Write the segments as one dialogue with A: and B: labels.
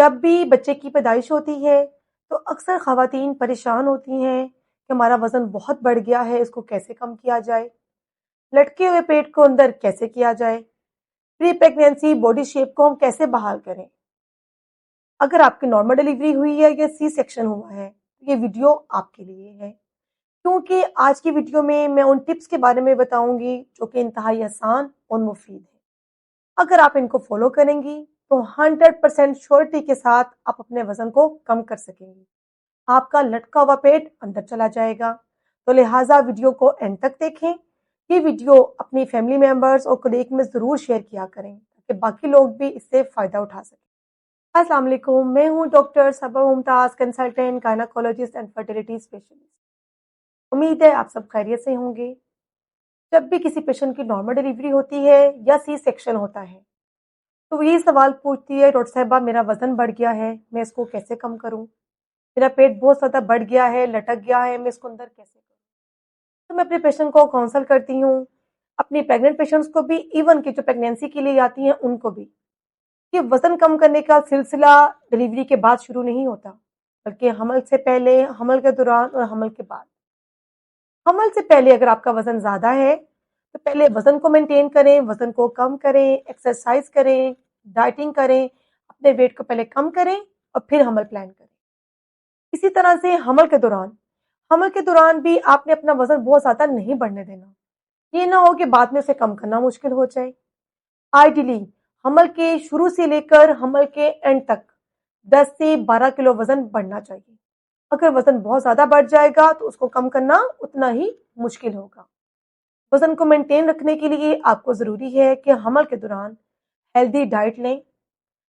A: जब भी बच्चे की पैदाइश होती है तो अक्सर ख़वातीन परेशान होती हैं कि हमारा वज़न बहुत बढ़ गया है, इसको कैसे कम किया जाए, लटके हुए पेट को अंदर कैसे किया जाए, प्री प्रेगनेंसी बॉडी शेप को हम कैसे बहाल करें। अगर आपकी नॉर्मल डिलीवरी हुई है या सी सेक्शन हुआ है तो ये वीडियो आपके लिए है, क्योंकि आज की वीडियो में मैं उन टिप्स के बारे में बताऊंगी जो कि इंतहाई आसान और मुफीद है। अगर आप इनको फॉलो करेंगी तो 100% श्योरिटी के साथ आप अपने वजन को कम कर सकेंगी। आपका लटका हुआ पेट अंदर चला जाएगा। तो लिहाजा वीडियो को एंड तक देखें। ये वीडियो अपनी फैमिली मेंबर्स और कोलीग में ज़रूर शेयर किया करें ताकि बाकी लोग भी इससे फ़ायदा उठा सकें। अस्सलाम वालेकुम, मैं हूँ doctor Saba Mumtaz, consultant, gynaecologist and fertility specialist. उम्मीद है आप सब खैरियत से होंगे। जब भी किसी पेशेंट की नॉर्मल डिलीवरी होती है या सी सेक्शन होता है तो ये सवाल पूछती है, डॉक्टर साहिबा मेरा वज़न बढ़ गया है, मैं इसको कैसे कम करूँ? मेरा पेट बहुत ज़्यादा बढ़ गया है, लटक गया है, मैं इसको अंदर कैसे करूँ? तो मैं अपने पेशेंट को काउंसल करती हूँ, अपनी प्रेग्नेंट पेशेंट्स को भी, इवन कि जो प्रेगनेंसी के लिए आती हैं उनको भी। कि वज़न कम करने का सिलसिला डिलीवरी के बाद शुरू नहीं होता, बल्कि हमल से पहले, हमल के दौरान और हमल के बाद। हमल से पहले अगर आपका वज़न ज़्यादा है तो पहले वज़न को मेंटेन करें, वज़न को कम करें, एक्सरसाइज करें, डाइटिंग करें, अपने वेट को पहले कम करें और फिर हमल प्लान करें। इसी तरह से हमल के दौरान भी आपने अपना वज़न बहुत ज़्यादा नहीं बढ़ने देना। ये ना हो कि बाद में उसे कम करना मुश्किल हो जाए। आइडियली हमल के शुरू से लेकर हमल के एंड तक 10 से 12 किलो वज़न बढ़ना चाहिए। अगर वज़न बहुत ज़्यादा बढ़ जाएगा तो उसको कम करना उतना ही मुश्किल होगा। वज़न को मेंटेन रखने के लिए आपको ज़रूरी है कि हमल के दौरान हेल्दी डाइट लें,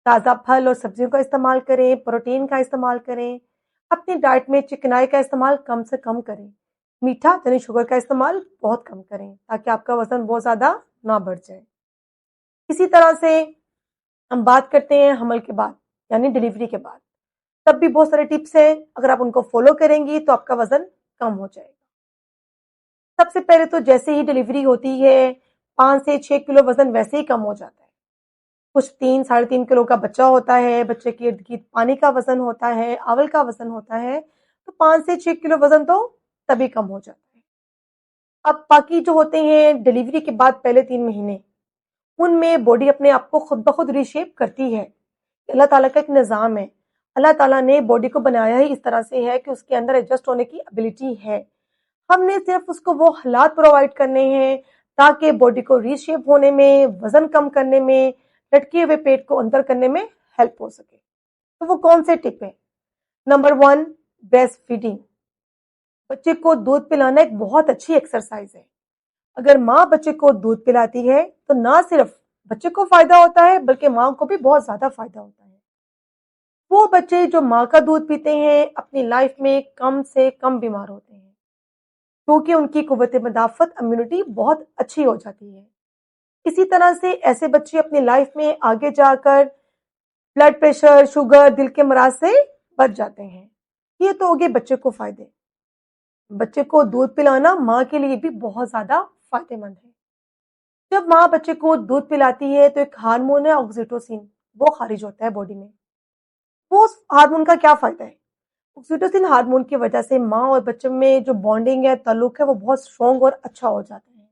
A: ताज़ा फल और सब्जियों का इस्तेमाल करें, प्रोटीन का इस्तेमाल करें, अपनी डाइट में चिकनाई का इस्तेमाल कम से कम करें, मीठा यानी शुगर का इस्तेमाल बहुत कम करें ताकि आपका वज़न बहुत ज़्यादा ना बढ़ जाए। इसी तरह से हम बात करते हैं हमल के बाद यानी डिलीवरी के बाद, तब भी बहुत सारे टिप्स हैं, अगर आप उनको फॉलो करेंगी तो आपका वज़न कम हो जाएगा। सबसे पहले तो जैसे ही डिलीवरी होती है 5 से 6 किलो वज़न वैसे ही कम हो जाता है। कुछ 3 साढ़े 3 किलो का बच्चा होता है, बच्चे के इर्द-गिर्द पानी का वज़न होता है, अवल का वज़न होता है, तो 5 से 6 किलो वज़न तो तभी कम हो जाता है। अब बाकी जो होते हैं डिलीवरी के बाद पहले 3 महीने, उनमें बॉडी अपने आप को खुद ब खुद रीशेप करती है। अल्लाह ताला का एक निज़ाम है। अल्लाह ताला ने बॉडी को बनाया ही इस तरह से है कि उसके अंदर एडजस्ट होने की एबिलिटी है। हमने सिर्फ उसको वो हालात प्रोवाइड करने हैं ताकि बॉडी को रीशेप होने में, वज़न कम करने में, लटके हुए पेट को अंदर करने में हेल्प हो सके। तो वो कौन से टिप है? Number 1, breast feeding. बच्चे को दूध पिलाना एक बहुत अच्छी एक्सरसाइज है। अगर माँ बच्चे को दूध पिलाती है तो ना सिर्फ बच्चे को फायदा होता है बल्कि माँ को भी बहुत ज्यादा फायदा होता है। वो बच्चे जो माँ का दूध पीते हैं अपनी लाइफ में कम से कम बीमार होते हैं, क्योंकि उनकी कुव्वत मदाफ़त इम्यूनिटी बहुत अच्छी हो जाती है। इसी तरह से ऐसे बच्चे अपनी लाइफ में आगे जाकर ब्लड प्रेशर, शुगर, दिल के मराज से बच जाते हैं। ये तो हो गए बच्चे को फायदे। बच्चे को दूध पिलाना माँ के लिए भी बहुत ज्यादा फायदेमंद है। जब माँ बच्चे को दूध पिलाती है तो एक हार्मोन है ऑक्सीटोसिन, वो खारिज होता है बॉडी में। वो हार्मोन का क्या फायदा है? ऑक्सीटोसिन हार्मोन की वजह से माँ और बच्चे में जो बॉन्डिंग है, ताल्लुक है, वो बहुत स्ट्रॉन्ग और अच्छा हो जाता है।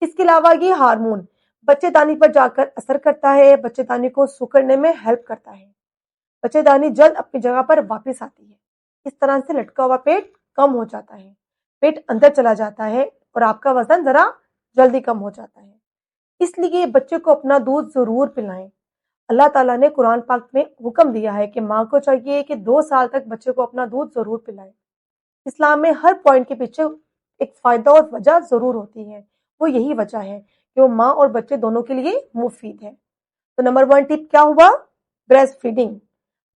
A: इसके अलावा ये हार्मोन बच्चेदानी पर जाकर असर करता है, बच्चेदानी को सुकड़ने में हेल्प करता है, बच्चेदानी जल्द अपनी जगह पर वापस आती है। इस तरह से लटका हुआ पेट कम हो जाता है, पेट अंदर चला जाता है और आपका वजन जरा जल्दी कम हो जाता है। इसलिए बच्चे को अपना दूध जरूर पिलाएं। अल्लाह ताला ने कुरान पाक में हुक्म दिया है कि माँ को चाहिए कि 2 साल तक बच्चे को अपना दूध जरूर पिलाए। इस्लाम में हर पॉइंट के पीछे एक फायदा और वजह जरूर होती है। वो यही वजह है कि वो माँ और बच्चे दोनों के लिए मुफीद है। तो नंबर 1 टिप क्या हुआ? Breast feeding.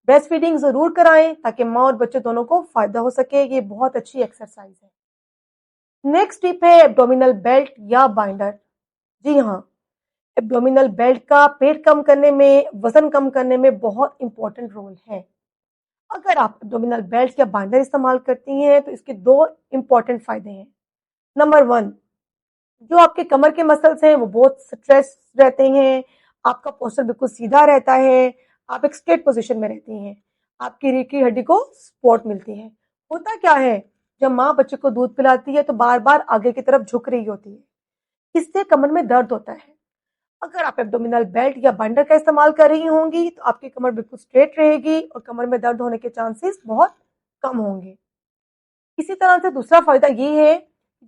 A: ब्रेस्ट फीडिंग जरूर कराएं ताकि माँ और बच्चे दोनों को फायदा हो सके। ये बहुत अच्छी एक्सरसाइज है। नेक्स्ट टिप है एब्डोमिनल बेल्ट या बाइंडर। जी हाँ, एब्डोमिनल बेल्ट का पेट कम करने में, वजन कम करने में बहुत इंपॉर्टेंट रोल है। अगर आप एब्डोमिनल बेल्ट या बाइंडर इस्तेमाल करती हैं तो इसके 2 इंपॉर्टेंट फायदे हैं। नंबर 1, जो आपके कमर के मसल्स हैं वो बहुत स्ट्रेस रहते हैं, आपका पोस्चर बिल्कुल सीधा रहता है, आप एक स्ट्रेट पोजीशन में रहती हैं, आपकी रीढ़ की हड्डी को सपोर्ट मिलती है। होता क्या है, जब माँ बच्चे को दूध पिलाती है तो बार बार आगे की तरफ झुक रही होती है, इससे कमर में दर्द होता है। अगर आप एब्डोमिनल बेल्ट या बाइंडर का इस्तेमाल कर रही होंगी तो आपकी कमर बिल्कुल स्ट्रेट रहेगी और कमर में दर्द होने के चांसेस बहुत कम होंगे। इसी तरह से दूसरा फायदा ये है,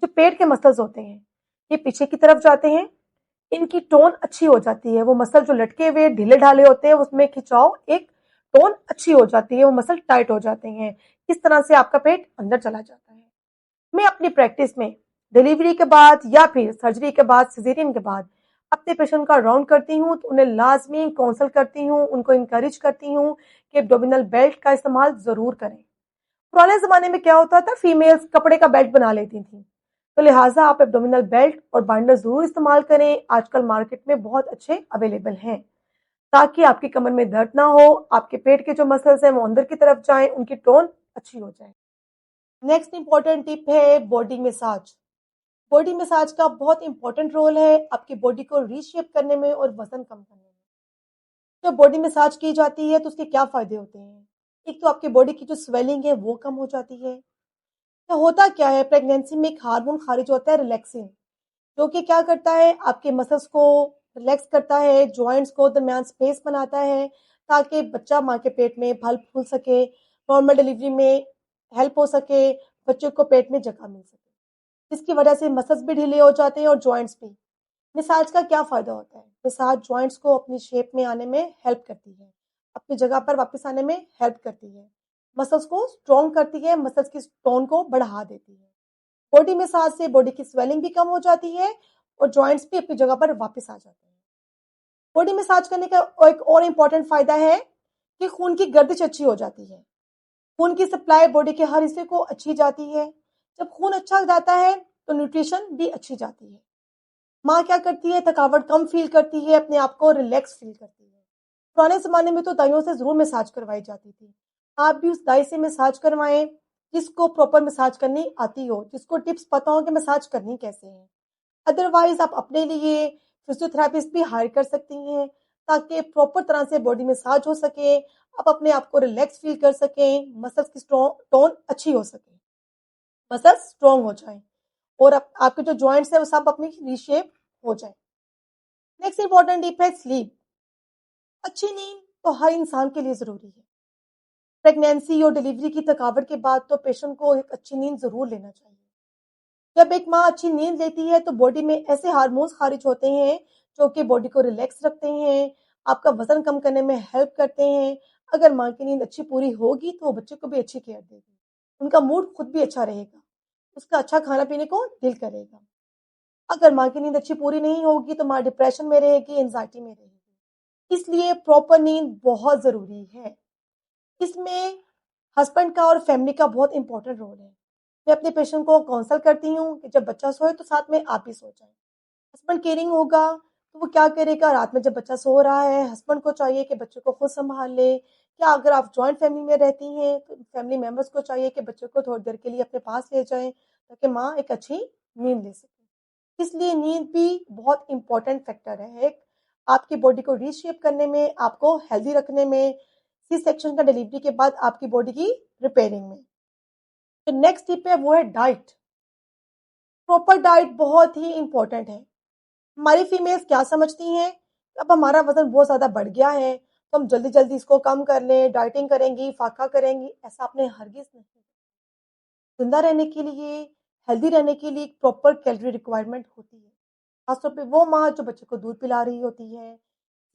A: जो पेट के मसल्स होते हैं ये पीछे की तरफ जाते हैं, इनकी टोन अच्छी हो जाती है। वो मसल जो लटके हुए ढीले ढाले होते हैं उसमें खिंचाव, एक टोन अच्छी हो जाती है, वो मसल टाइट हो जाते हैं। इस तरह से आपका पेट अंदर चला जाता है। मैं अपनी प्रैक्टिस में डिलीवरी के बाद या फिर सर्जरी के बाद, सिजेरियन के बाद अपने पेशेंट का राउंड करती हूँ तो उन्हें लाजमी काउंसल करती हूँ, उनको इंकरेज करती हूँ कि एब्डोमिनल बेल्ट का इस्तेमाल जरूर करें। पुराने जमाने में क्या होता था, फीमेल्स कपड़े का बेल्ट बना लेती थी, तो लिहाजा आप एब्डोमिनल बेल्ट और बाइंडर जरूर इस्तेमाल करें। आजकल मार्केट में बहुत अच्छे अवेलेबल हैं, ताकि आपकी कमर में दर्द ना हो, आपके पेट के जो मसल्स हैं वो अंदर की तरफ जाएं, उनकी टोन अच्छी हो जाए। नेक्स्ट इंपॉर्टेंट टिप है बॉडी मसाज। बॉडी मसाज का बहुत इंपॉर्टेंट रोल है आपकी बॉडी को रीशेप करने में और वजन कम करने में। जब बॉडी मसाज की जाती है तो उसके क्या फायदे होते हैं? एक तो आपकी बॉडी की जो स्वेलिंग है वो कम हो जाती है। तो होता क्या है, प्रेगनेंसी में एक हार्मोन खारिज होता है रिलैक्सिन, जो कि क्या करता है, आपके मसल्स को रिलैक्स करता है, जॉइंट्स को दरमियान स्पेस बनाता है, ताकि बच्चा माँ के पेट में फल फूल सके, नॉर्मल डिलीवरी में हेल्प हो सके, बच्चे को पेट में जगह मिल सके, जिसकी वजह से मसल्स भी ढीले हो जाते हैं और जॉइंट्स भी। मसाज का क्या फ़ायदा होता है? मसाज जॉइंट्स को अपनी शेप में आने में हेल्प करती है, अपनी जगह पर वापस आने में हेल्प करती है, मसल्स को स्ट्रॉन्ग करती है, मसल्स की टोन को बढ़ा देती है। बॉडी मसाज से बॉडी की स्वेलिंग भी कम हो जाती है और जॉइंट्स भी अपनी जगह पर वापस आ जाते हैं। बॉडी मसाज करने का एक और इम्पॉर्टेंट फ़ायदा है कि खून की गर्दिश अच्छी हो जाती है। खून की सप्लाई बॉडी के हर हिस्से को अच्छी जाती है। जब खून अच्छा जाता है तो न्यूट्रिशन भी अच्छी जाती है। माँ क्या करती है, थकावट कम फील करती है, अपने आप को रिलैक्स फील करती है। पुराने ज़माने में तो दाइयों से ज़रूर मसाज करवाई जाती थी। आप भी उस दाई से मसाज करवाएं जिसको प्रॉपर मसाज करनी आती हो, जिसको टिप्स पता हो कि मसाज करनी कैसे है। अदरवाइज आप अपने लिए फिजियोथेरेपिस्ट भी हायर कर सकती हैं, ताकि प्रॉपर तरह से बॉडी मसाज हो सके, आप अपने आप को रिलैक्स फील कर सकें, मसल्स की टोन अच्छी हो सके, मसल्स स्ट्रॉन्ग हो जाए और आपके जो जॉइंट्स है वो सब अपनी रीशेप हो जाए। नेक्स्ट इंपॉर्टेंट टिप है स्लीप। अच्छी नींद तो हर इंसान के लिए जरूरी है। प्रेगनेंसी और डिलीवरी की थकावट के बाद तो पेशेंट को एक अच्छी नींद जरूर लेना चाहिए। जब एक माँ अच्छी नींद लेती है तो बॉडी में ऐसे हार्मोन्स खारिज होते हैं जो कि बॉडी को रिलैक्स रखते हैं, आपका वजन कम करने में हेल्प करते हैं। अगर माँ की नींद अच्छी पूरी होगी तो वो बच्चे को भी अच्छी केयर देगी, उनका मूड खुद भी अच्छा रहेगा, उसका अच्छा खाना पीने को दिल करेगा। अगर माँ की नींद अच्छी पूरी नहीं होगी तो माँ डिप्रेशन में रहेगी, एंजाइटी में रहेगी। इसलिए प्रॉपर नींद बहुत ज़रूरी है। इसमें हस्बैंड का और फैमिली का बहुत इंपॉर्टेंट रोल है। मैं अपने पेशेंट को काउंसल करती हूँ कि जब बच्चा सोए तो साथ में आप भी सो जाएँ। हस्बैंड केयरिंग होगा तो वो क्या करेगा, रात में जब बच्चा सो रहा है हस्बैंड को चाहिए कि बच्चे को खुद संभाल ले। क्या अगर आप जॉइंट फैमिली में रहती हैं तो फैमिली मेंबर्स को चाहिए कि बच्चे को थोड़ी देर के लिए अपने पास ले जाएँ, ताकि माँ एक अच्छी नींद ले सके। इसलिए नींद भी बहुत इंपॉर्टेंट फैक्टर है एक आपकी बॉडी को रीशेप करने में, आपको हेल्दी रखने में, सी सेक्शन का डिलीवरी के बाद आपकी बॉडी की रिपेयरिंग में। तो नेक्स्ट टिप है वो है डाइट। प्रॉपर डाइट बहुत ही इंपॉर्टेंट है। हमारी फीमेल्स क्या समझती हैं, अब हमारा वजन बहुत ज़्यादा बढ़ गया है तो हम जल्दी जल्दी इसको कम कर लें, डाइटिंग करेंगी, फाका करेंगी, ऐसा आपने हरगिज़ नहीं। जिंदा रहने के लिए, हेल्दी रहने के लिए एक प्रॉपर कैलोरी रिक्वायरमेंट होती है, खासतौर पे वो माँ जो बच्चे को दूध पिला रही होती है।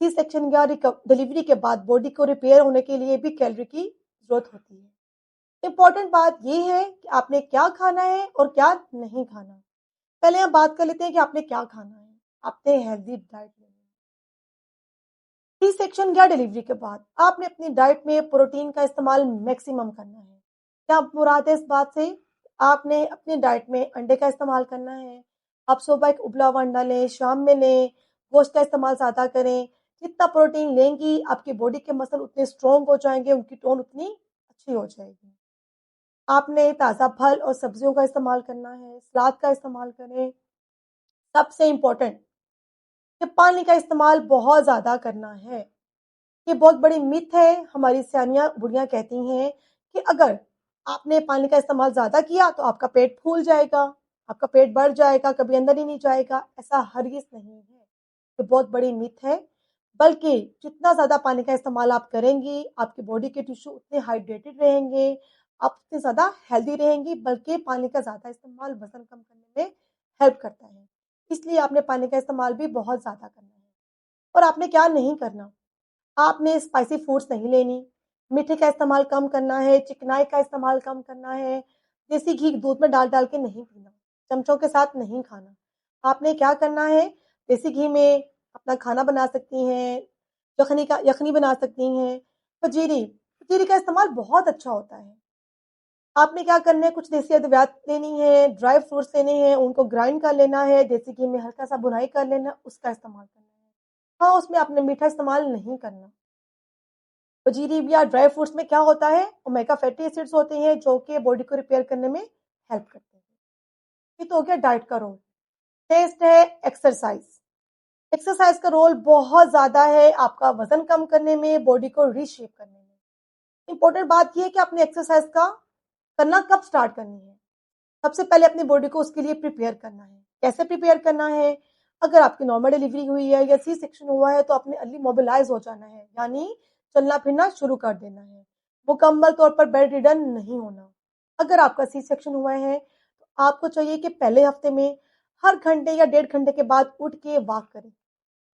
A: सी सेक्शन या डिलीवरी के बाद बॉडी को रिपेयर होने के लिए भी कैलोरी की जरूरत होती है। इम्पोर्टेंट बात यह है कि आपने क्या खाना है और क्या नहीं खाना। पहले हम बात कर लेते हैं कि आपने क्या खाना है। आपने हेल्दी डाइट लेनी है। सी सेक्शन या डिलीवरी के बाद आपने अपनी डाइट में प्रोटीन का इस्तेमाल मैक्सिमम करना है। क्या मुराद है इस बात से? आपने अपनी डाइट में अंडे का इस्तेमाल करना है। आप सुबह एक उबला हुआ अंडा लें, शाम में लें, गोश्त का इस्तेमाल ज़्यादा करें। जितना प्रोटीन लेंगी आपकी बॉडी के मसल उतने स्ट्रॉन्ग हो जाएंगे, उनकी टोन उतनी अच्छी हो जाएगी। आपने ताज़ा फल और सब्जियों का इस्तेमाल करना है, सलाद का इस्तेमाल करें। सबसे इम्पोर्टेंट कि पानी का इस्तेमाल बहुत ज़्यादा करना है। ये बहुत बड़ी मिथ है। हमारी सियानियाँ बुढ़ियाँ कहती हैं कि अगर आपने पानी का इस्तेमाल ज़्यादा किया तो आपका पेट फूल जाएगा, आपका पेट बढ़ जाएगा, कभी अंदर ही नहीं जाएगा। ऐसा हरगिज़ नहीं है। ये बहुत बड़ी मिथ है। बल्कि जितना ज़्यादा पानी का इस्तेमाल आप करेंगी, आपकी बॉडी के टिश्यू उतने हाइड्रेटेड रहेंगे, आप उतनी ज़्यादा हेल्दी रहेंगी। बल्कि पानी का ज़्यादा इस्तेमाल वज़न कम करने में हेल्प करता है। इसलिए आपने पानी का इस्तेमाल भी बहुत ज़्यादा करना है। और आपने क्या नहीं करना, आपने स्पाइसी फूड्स नहीं लेनी, मीठे का इस्तेमाल कम करना है, चिकनाई का इस्तेमाल कम करना है, देसी घी दूध में डाल-डाल के नहीं पीना, चमचों के साथ नहीं खाना। आपने क्या करना है, देसी घी में अपना खाना बना सकती हैं, यखनी बना सकती हैं। फजीरी का इस्तेमाल बहुत अच्छा होता है। आपने क्या करना है, कुछ देसी अद्वियात लेनी है, ड्राई फ्रूट्स लेने हैं, उनको ग्राइंड कर लेना है, देसी घी में हल्का सा भुनाई कर लेना, उसका इस्तेमाल करना है। हाँ, उसमें आपने मीठा इस्तेमाल नहीं करना। फजीरी या ड्राई फ्रूट्स में क्या होता है, ओमेगा फैटी एसिड्स होते हैं जो कि बॉडी को रिपेयर करने में हेल्प करते हैं। ये तो हो गया डाइट का रोल। टेस्ट है एक्सरसाइज। एक्सरसाइज का रोल बहुत ज्यादा है आपका वजन कम करने में, बॉडी को रीशेप करने में। इंपॉर्टेंट बात यह है कि आपने एक्सरसाइज का करना कब स्टार्ट करनी है। सबसे पहले अपनी बॉडी को उसके लिए प्रिपेयर करना है। कैसे प्रिपेयर करना है, अगर आपकी नॉर्मल डिलीवरी हुई है या सी सेक्शन हुआ है तो आपने अर्ली मोबिलाइज हो जाना है, यानी चलना फिरना शुरू कर देना है। मुकम्मल तौर पर बेड रिडन नहीं होना। अगर आपका सी सेक्शन हुआ है तो आपको चाहिए कि पहले हफ्ते में हर घंटे या 1.5 घंटे के बाद उठ के वॉक करें।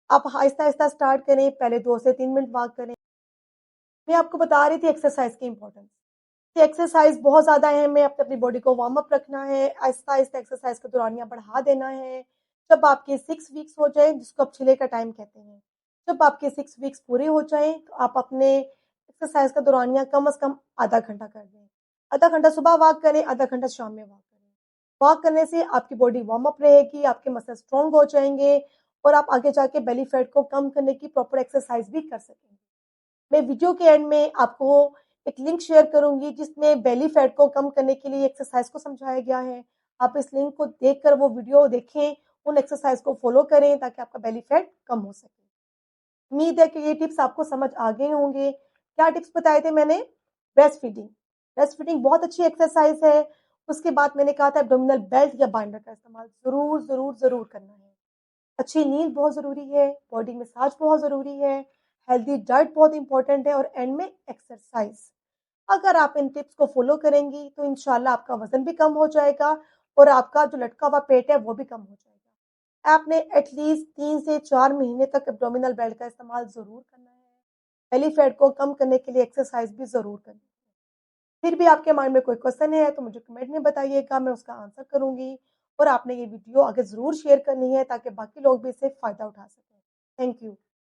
A: आप आहिस्ता आहिस्ता स्टार्ट करें, पहले 2 से 3 मिनट वॉक करें। मैं आपको बता रही थी एक्सरसाइज की इंपॉर्टेंस। एक्सरसाइज बहुत ज़्यादा अहम है। अपनी बॉडी को वार्म अप रखना है, आहिस्ता-आहिस्ता एक्सरसाइज का दौरानिया बढ़ा देना है। जब आपके 6 वीक्स हो जाएँ, जिसको आप छिले का टाइम कहते हैं, जब आपके 6 वीक्स पूरे हो जाएँ, तो आप अपने एक्सरसाइज का दौरानिया कम से कम आधा घंटा कर दें। आधा घंटा सुबह वॉक करें, आधा घंटा शाम में वॉक करें। वॉक करने से आपकी बॉडी वार्म अप रहेगी, आपके मसल स्ट्रॉन्ग हो जाएँगे और आप आगे जाके बेली फैट को कम करने की प्रॉपर एक्सरसाइज भी कर सकेंगे। मैं वीडियो के एंड में आपको एक लिंक शेयर करूंगी जिसमें बेली फैट को कम करने के लिए एक्सरसाइज को समझाया गया है। आप इस लिंक को देखकर वो वीडियो देखें, उन एक्सरसाइज को फॉलो करें ताकि आपका बेली फैट कम हो सके। उम्मीद है कि ये टिप्स आपको समझ आ गए होंगे। क्या टिप्स बताए थे मैंने? Breast feeding. ब्रेस्ट फीडिंग बहुत अच्छी एक्सरसाइज है। उसके बाद मैंने कहा था एब्डोमिनल बेल्ट या बाइंडर का इस्तेमाल जरूर जरूर जरूर करना है। अच्छी नींद बहुत ज़रूरी है, बॉडी मसाज बहुत ज़रूरी है, हेल्दी डाइट बहुत इंपॉर्टेंट है और एंड में एक्सरसाइज। अगर आप इन टिप्स को फॉलो करेंगी तो इंशाल्लाह आपका वजन भी कम हो जाएगा और आपका जो लटका हुआ पेट है वो भी कम हो जाएगा। आपने एटलीस्ट 3 से 4 महीने तक एब्डोमिनल बेल्ट का इस्तेमाल ज़रूर करना है। बेली फैट को कम करने के लिए एक्सरसाइज भी ज़रूर करनी है। फिर भी आपके माइंड में कोई क्वेश्चन है तो मुझे कमेंट में बताइएगा, मैं उसका आंसर करूंगी। और आपने ये वीडियो आगे ज़रूर शेयर करनी है ताकि बाकी लोग भी इससे फ़ायदा उठा सकें। Thank you.